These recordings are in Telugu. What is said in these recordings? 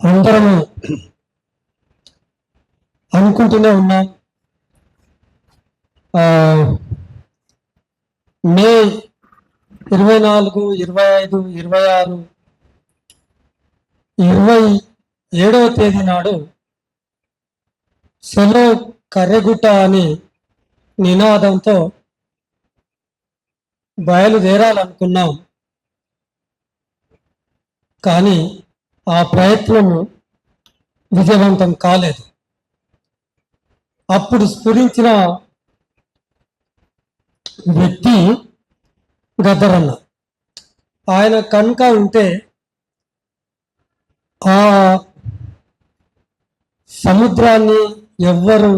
అందరము అనుకుంటూనే ఉన్నాం. మే 24, 25, 26, 27వ తేదీ నాడు సెలో కర్రెగుట్ట అని నినాదంతో బయలుదేరాలనుకున్నాం. కానీ ఆ ప్రయత్నము విజయవంతం కాలేదు. అప్పుడు స్ఫురించిన వ్యక్తి గద్దరన్న. ఆయన కనుక ఉంటే ఆ సముద్రాన్ని ఎవ్వరు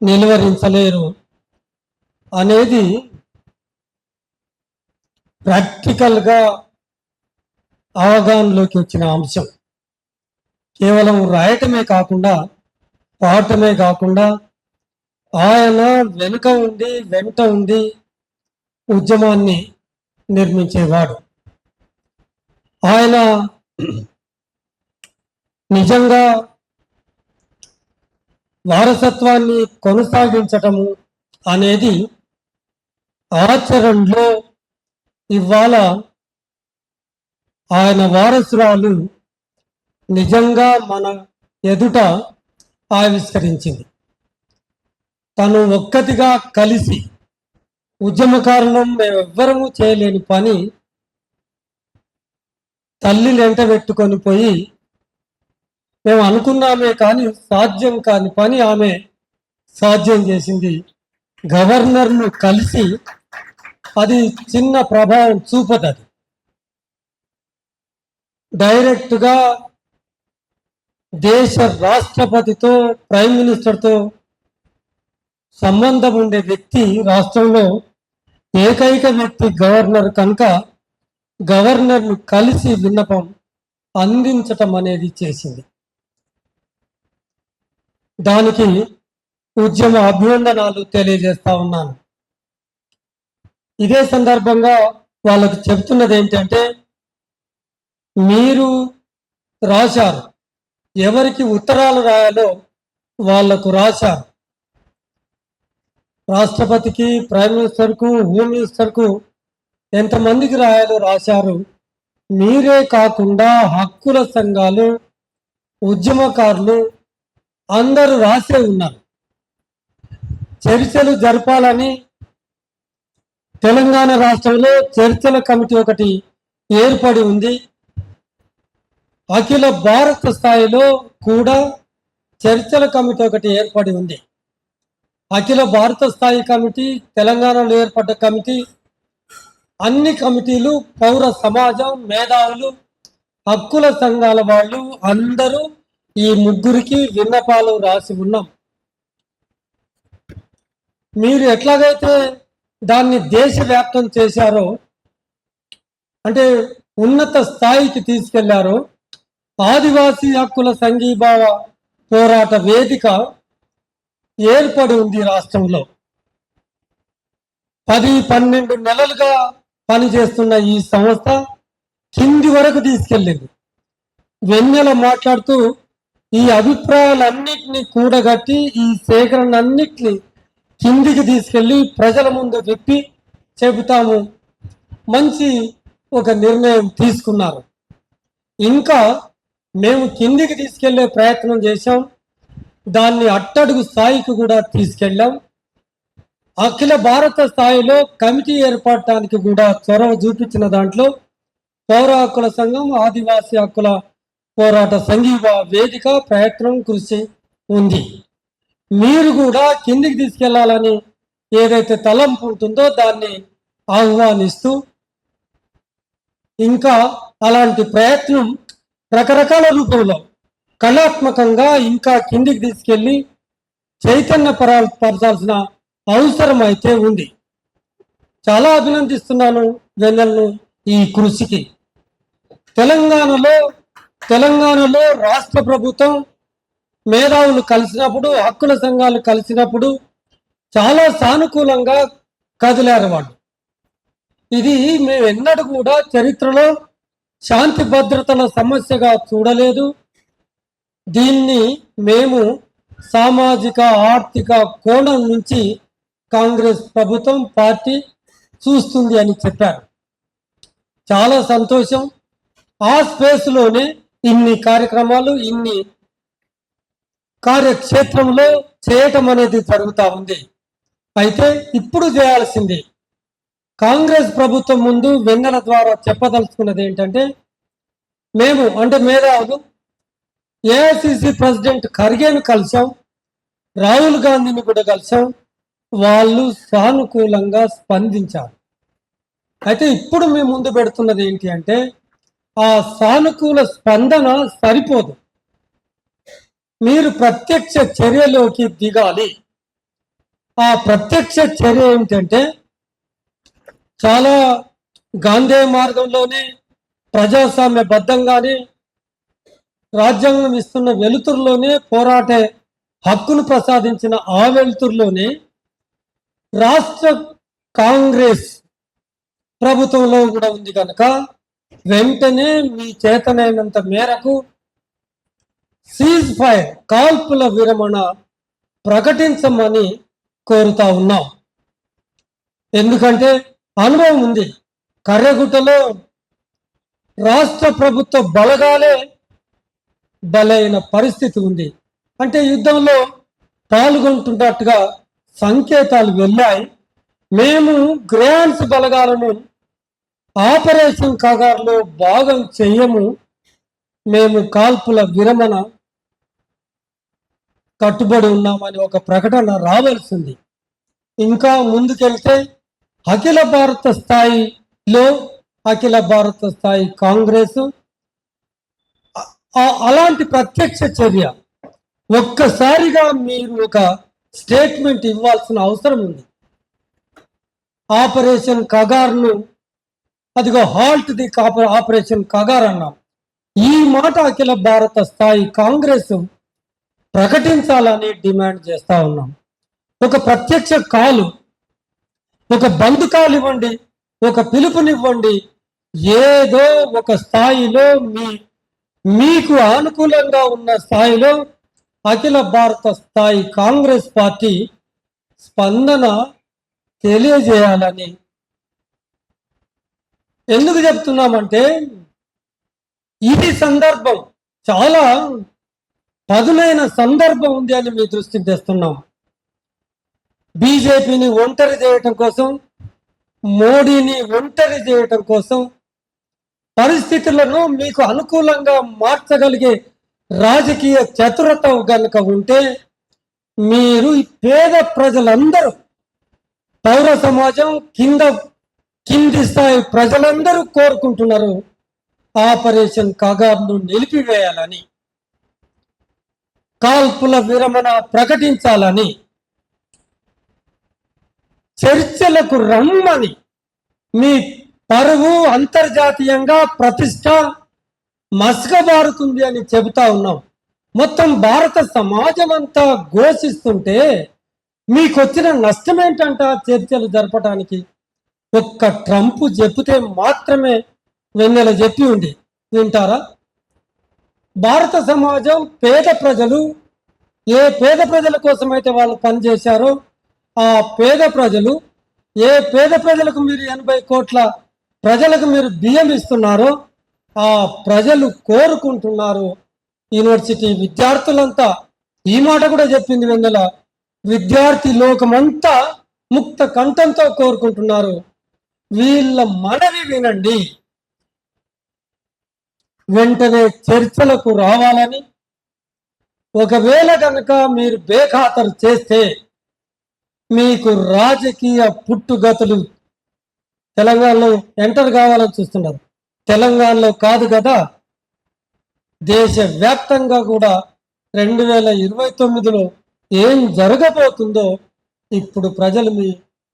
నిలువరించలేరు అనేది ప్రాక్టికల్గా అవగాహనలోకి వచ్చిన అంశం. కేవలం రాయటమే కాకుండా, పాడటమే కాకుండా, ఆయన వెనుక ఉండి వెంట ఉండి ఉద్యమాన్ని నిర్మించేవాడు. ఆయన నిజంగా వారసత్వాన్ని కొనసాగించటము అనేది ఆచరణలో ఇవాళ ఆయన వారసురాలు నిజంగా మన ఎదుట ఆవిష్కరించింది. తను ఒక్కటిగా కలిసి ఉద్యమకారులం మేమెవ్వరము చేయలేని పని తల్లి వెంట పెట్టుకొని పోయి మేము అనుకున్నామే కానీ సాధ్యం కాని పని ఆమె సాధ్యం చేసింది. గవర్నర్ను కలిసి అది చిన్న ప్రభావం చూపదది. డైరెక్ట్గా దేశ రాష్ట్రపతితో, ప్రైమ్ మినిస్టర్తో సంబంధం ఉండే వ్యక్తి రాష్ట్రంలో ఏకైక వ్యక్తి గవర్నర్ కనుక గవర్నర్ను కలిసి విన్నపం అందించటం అనేది చేసింది. దానికి ఉద్యమ అభినందనాలు తెలియజేస్తా ఉన్నాను. ఇదే సందర్భంగా వాళ్ళకు చెబుతున్నది ఏంటంటే, మీరు రాశారు, ఎవరికి ఉత్తరాలు రాయాలో వాళ్లకు రాశారు. రాష్ట్రపతికి, ప్రైమ్ మినిస్టర్కు, హోమ్ మినిస్టర్కు ఎంతమందికి రాయాలో రాశారు. మీరే కాకుండా హక్కుల సంఘాలు, ఉద్యమకారులు అందరూ రాసే ఉన్నారు. చర్చలు జరపాలని తెలంగాణ రాష్ట్రంలో చర్చల కమిటీ ఒకటి ఏర్పడి ఉంది. అఖిల భారత స్థాయిలో కూడా చర్చల కమిటీ ఒకటి ఏర్పడి ఉంది. అఖిల భారత స్థాయి కమిటీ, తెలంగాణలో ఏర్పడ్డ కమిటీ, అన్ని కమిటీలు, పౌర సమాజం, మేధావులు, హక్కుల సంఘాల వాళ్ళు అందరూ ఈ ముగ్గురికి విన్నపాలు రాసి ఉన్నాం. మీరు ఎట్లాగైతే దాన్ని దేశవ్యాప్తం చేశారో, అంటే ఉన్నత స్థాయికి తీసుకెళ్లారో, ఆదివాసీ హక్కుల సంఘీభావ పోరాట వేదిక ఏర్పడి ఉంది రాష్ట్రంలో. 10-12 నెలలుగా పనిచేస్తున్న ఈ సంస్థ కింది వరకు తీసుకెళ్ళింది. వెన్నెల మాట్లాడుతూ ఈ అభిప్రాయాలన్నింటినీ కూడగట్టి ఈ సేకరణ అన్నిటినీ కిందికి తీసుకెళ్ళి ప్రజల ముందు విప్పి చెబుతాము, మంచి ఒక నిర్ణయం తీసుకున్నారు. ఇంకా మేము కిందికి తీసుకెళ్లే ప్రయత్నం చేశాం, దాన్ని అట్టడుగు స్థాయికి కూడా తీసుకెళ్ళాం. అఖిల భారత స్థాయిలో కమిటీ ఏర్పడటానికి కూడా చొరవ చూపించిన దాంట్లో పౌర హక్కుల సంఘం, ఆదివాసీ హక్కుల పోరాట సంఘీభ వేదిక ప్రయత్నం, కృషి ఉంది. మీరు కూడా కిందికి తీసుకెళ్లాలని ఏదైతే తలంపు ఉంటుందో దాన్ని ఆహ్వానిస్తూ, ఇంకా అలాంటి ప్రయత్నం రకరకాల రూపంలో కళాత్మకంగా ఇంకా కిందికి తీసుకెళ్ళి చైతన్యపరచాల్సిన అవసరం అయితే ఉంది. చాలా అభినందిస్తున్నాను వెన్నెలను ఈ కృషికి. తెలంగాణలో రాష్ట్ర ప్రభుత్వం, మేధావులు కలిసినప్పుడు, హక్కుల సంఘాలు కలిసినప్పుడు చాలా సానుకూలంగా కదిలారు వాళ్ళు. ఇది మేము ఎన్నడూ కూడా చరిత్రలో శాంతి భద్రతల సమస్యగా చూడలేదు. దీన్ని మేము సామాజిక ఆర్థిక కోణం నుంచి కాంగ్రెస్ ప్రభుత్వం పార్టీ చూస్తుంది అని చెప్పారు. చాలా సంతోషం. ఆ స్పేస్లోనే ఇన్ని కార్యక్రమాలు ఇన్ని కార్యక్షేత్రంలో చేయటం అనేది జరుగుతూ ఉంది. అయితే ఇప్పుడు చేయాల్సింది కాంగ్రెస్ ప్రభుత్వం ముందు వెన్నెల ద్వారా చెప్పదలుచుకున్నది ఏంటంటే, మేము అంటే మేధావులు ఏఐసిసి ప్రెసిడెంట్ ఖర్గేను కలిసాం, రాహుల్ గాంధీని కూడా కలిసాం. వాళ్ళు సానుకూలంగా స్పందించారు. అయితే ఇప్పుడు మేము ముందు పెడుతున్నది ఏంటి అంటే, ఆ సానుకూల స్పందన సరిపోదు, మీరు ప్రత్యక్ష చర్యలోకి దిగాలి. ఆ ప్రత్యక్ష చర్య ఏంటంటే, చాలా గాంధీ మార్గంలోనే ప్రజాస్వామ్యబద్ధంగానే రాజ్యాంగం ఇస్తున్న వెలుతురులోనే పోరాటే హక్కును ప్రసాదించిన ఆ వెలుతురులోనే రాష్ట్ర కాంగ్రెస్ ప్రభుత్వంలో కూడా ఉంది కనుక వెంటనే మీ చేతనైనంత మేరకు సీజ్ ఫైర్ కాల్పుల విరమణ ప్రకటించమని కోరుతా ఉన్నాం. ఎందుకంటే అనుభవం ఉంది. కర్రెగుట్టలో రాష్ట్ర ప్రభుత్వ బలగాలే బలైన పరిస్థితి ఉంది. అంటే యుద్ధంలో పాల్గొంటున్నట్టుగా సంకేతాలు వెళ్ళాయి. మేము గ్రాండ్స్ బలగాలను ఆపరేషన్ కగార్లో భాగం చెయ్యము, మేము కాల్పుల విరమణ కట్టుబడి ఉన్నామని ఒక ప్రకటన రావాల్సింది. ఇంకా ముందుకెళ్తే అఖిల భారత స్థాయిలో అఖిల భారత స్థాయి కాంగ్రెస్ అలాంటి ప్రత్యక్ష చర్య ఒక్కసారిగా మీరు ఒక స్టేట్మెంట్ ఇవ్వాల్సిన అవసరం ఉంది. ఆపరేషన్ కగార్ను అదిగో హాల్ట్ ది ఆపరేషన్ కగార్ అన్నాం. ఈ మాట అఖిల భారత స్థాయి కాంగ్రెస్ ప్రకటించాలని డిమాండ్ చేస్తా ఉన్నాం. ఒక ప్రత్యక్ష కాలు, ఒక బంధు కాలు ఇవ్వండి, ఒక పిలుపునివ్వండి. ఏదో ఒక స్థాయిలో మీకు అనుకూలంగా ఉన్న స్థాయిలో అఖిల భారత స్థాయి కాంగ్రెస్ పార్టీ స్పందన తెలియజేయాలని ఎందుకు చెప్తున్నామంటే, ఇది సందర్భం చాలా పదునైన సందర్భం ఉంది అని మీ దృష్టికి తెస్తున్నాం. బీజేపీని ఒంటరి చేయటం కోసం, మోడీని ఒంటరి చేయటం కోసం, పరిస్థితులను మీకు అనుకూలంగా మార్చగలిగే రాజకీయ చతురత కనుక ఉంటే మీరు పేద ప్రజలందరూ, పౌర సమాజం కింది స్థాయి ప్రజలందరూ కోరుకుంటున్నారు ఆపరేషన్ కగార్ను నిలిపివేయాలని, కాల్పుల విరమణ ప్రకటించాలని, చర్చలకు రమ్మని. మీ పరువు అంతర్జాతీయంగా ప్రతిష్ట మసకబారుతుంది అని చెబుతా ఉన్నాం. మొత్తం భారత సమాజం అంతా ఘోషిస్తుంటే మీకు వచ్చిన నష్టం ఏంటంట చర్చలు జరపడానికి? ఒక్క ట్రంప్ చెబితే మాత్రమే వెన్నెల చెప్పి ఉంది, వింటారా? భారత సమాజం పేద ప్రజలు, ఏ పేద ప్రజల కోసమైతే వాళ్ళు పనిచేశారో ఆ పేద ప్రజలు, ఏ పేద ప్రజలకు మీరు 80 కోట్ల ప్రజలకు మీరు బియ్యం ఇస్తున్నారో ఆ ప్రజలు కోరుకుంటున్నారు. యూనివర్సిటీ విద్యార్థులంతా ఈ మాట కూడా చెప్పింది వెన్నెల. విద్యార్థి లోకమంతా ముక్త కంఠంతో కోరుకుంటున్నారు. వీళ్ళ మనవి వినండి, వెంటనే చర్చలకు రావాలని. ఒకవేళ కనుక మీరు బేఖాతరు చేస్తే మీకు రాజకీయ పుట్టుగతులు తెలంగాణలో ఎంటర్ కావాలని చూస్తున్నారు. తెలంగాణలో కాదు కదా, దేశవ్యాప్తంగా కూడా 2029లో ఏం జరగబోతుందో ఇప్పుడు ప్రజలు మీ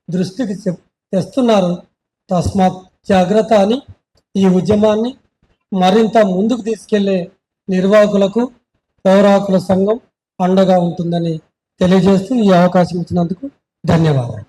దృష్టికి తెస్తున్నారు. తస్మాత్ జాగ్రత్త అని ఈ ఉద్యమాన్ని మరింత ముందుకు తీసుకెళ్లే నిర్వాహకులకు పౌరాకుల సంఘం అండగా ఉంటుందని తెలియజేస్తూ ఈ అవకాశం ఇచ్చినందుకు ధన్యవాదాలు.